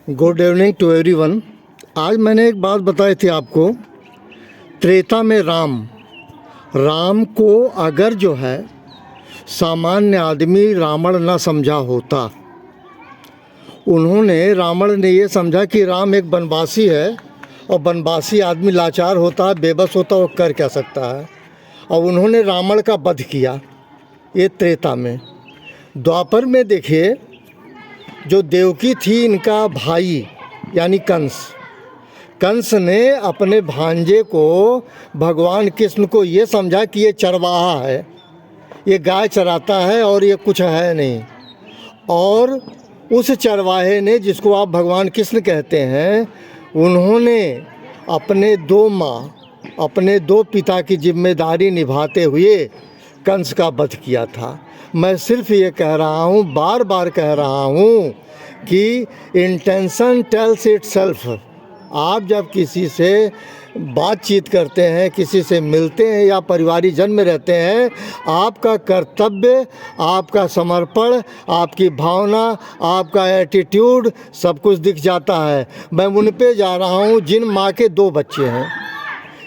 Good evening to everyone. आज मैंने एक बात बताई थी आपको। त्रेता में राम को अगर जो है सामान्य आदमी रावण न समझा होता, उन्होंने रावण ने ये समझा कि राम एक बनवासी है और बनवासी आदमी लाचार होता है, बेबस होता है, वो कर क्या सकता है, और उन्होंने रावण का वध किया। ये त्रेता में। द्वापर में देखिए, जो देवकी थी इनका भाई यानी कंस ने अपने भांजे को भगवान कृष्ण को ये समझा कि ये चरवाहा है, ये गाय चराता है और ये कुछ है नहीं। और उस चरवाहे ने, जिसको आप भगवान कृष्ण कहते हैं, उन्होंने अपने दो पिता की जिम्मेदारी निभाते हुए कंस का वध किया था। मैं सिर्फ ये कह रहा हूँ, बार बार कह रहा हूँ कि इंटेंशन टेल्स इटसेल्फ। आप जब किसी से बातचीत करते हैं, किसी से मिलते हैं या पारिवारिक जन में रहते हैं, आपका कर्तव्य, आपका समर्पण, आपकी भावना, आपका एटीट्यूड सब कुछ दिख जाता है। मैं उन पे जा रहा हूँ जिन माँ के 2 बच्चे हैं।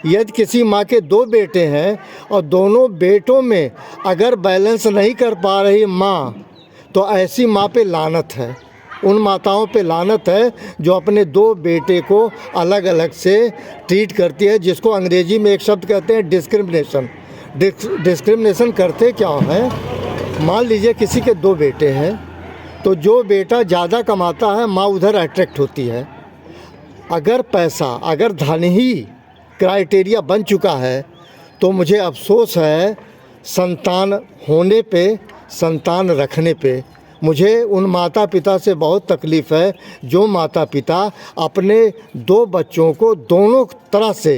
यदि किसी माँ के 2 बेटे हैं और दोनों बेटों में अगर बैलेंस नहीं कर पा रही माँ, तो ऐसी माँ पे लानत है। उन माताओं पे लानत है जो अपने 2 बेटे को अलग अलग से ट्रीट करती है, जिसको अंग्रेजी में एक शब्द कहते हैं डिस्क्रिमिनेशन। डिस्क्रिमिनेशन करते क्या है? मान लीजिए किसी के 2 बेटे हैं, तो जो बेटा ज़्यादा कमाता है माँ उधर अट्रैक्ट होती है। अगर पैसा, अगर धन ही क्राइटेरिया बन चुका है, तो मुझे अफसोस है संतान होने पे, संतान रखने पे। मुझे उन माता पिता से बहुत तकलीफ़ है जो माता पिता अपने 2 बच्चों को दोनों तरह से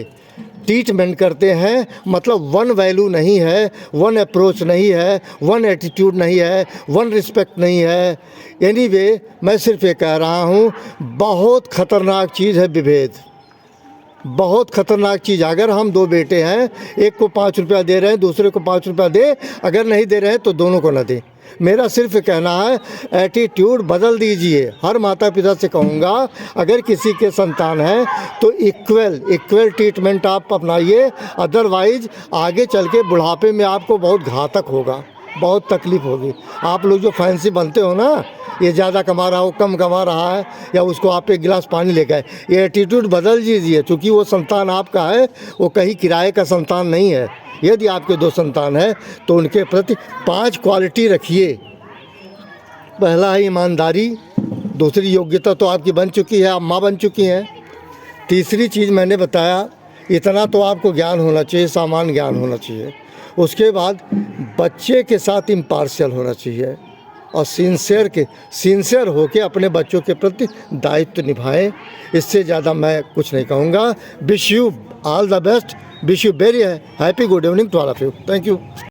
ट्रीटमेंट करते हैं। मतलब वन वैल्यू नहीं है, वन अप्रोच नहीं है, वन एटीट्यूड नहीं है, वन रिस्पेक्ट नहीं है। एनीवे, मैं सिर्फ ये कह रहा हूँ, बहुत ख़तरनाक चीज़ है विभेद, बहुत ख़तरनाक चीज़। अगर हम 2 बेटे हैं, एक को 5 रुपया दे रहे हैं, दूसरे को 5 रुपया दे, अगर नहीं दे रहे हैं तो दोनों को न दें। मेरा सिर्फ कहना है, एटीट्यूड बदल दीजिए। हर माता पिता से कहूँगा, अगर किसी के संतान है तो इक्वल ट्रीटमेंट आप अपनाइए। अदरवाइज़ आगे चल के बुढ़ापे में आपको बहुत घातक होगा, बहुत तकलीफ़ होगी। आप लोग जो फैंसी बनते हो ना, ये ज़्यादा कमा रहा हो, कम कमा रहा है, या उसको आप एक गिलास पानी ले गए, ये एटीट्यूड बदल दीजिए। चूँकि वो संतान आपका है, वो कहीं किराए का संतान नहीं है। यदि आपके 2 संतान हैं तो उनके प्रति 5 क्वालिटी रखिए। पहला है ईमानदारी, दूसरी योग्यता तो आपकी बन चुकी है, आप माँ बन चुकी हैं। तीसरी चीज़ मैंने बताया, इतना तो आपको ज्ञान होना चाहिए, सामान्य ज्ञान होना चाहिए। उसके बाद बच्चे के साथ इम्पार्शियल होना चाहिए और सिंसियर होके अपने बच्चों के प्रति दायित्व निभाएं। इससे ज़्यादा मैं कुछ नहीं कहूँगा। Wish you all the best, wish you very happy good evening to all of you. Thank you.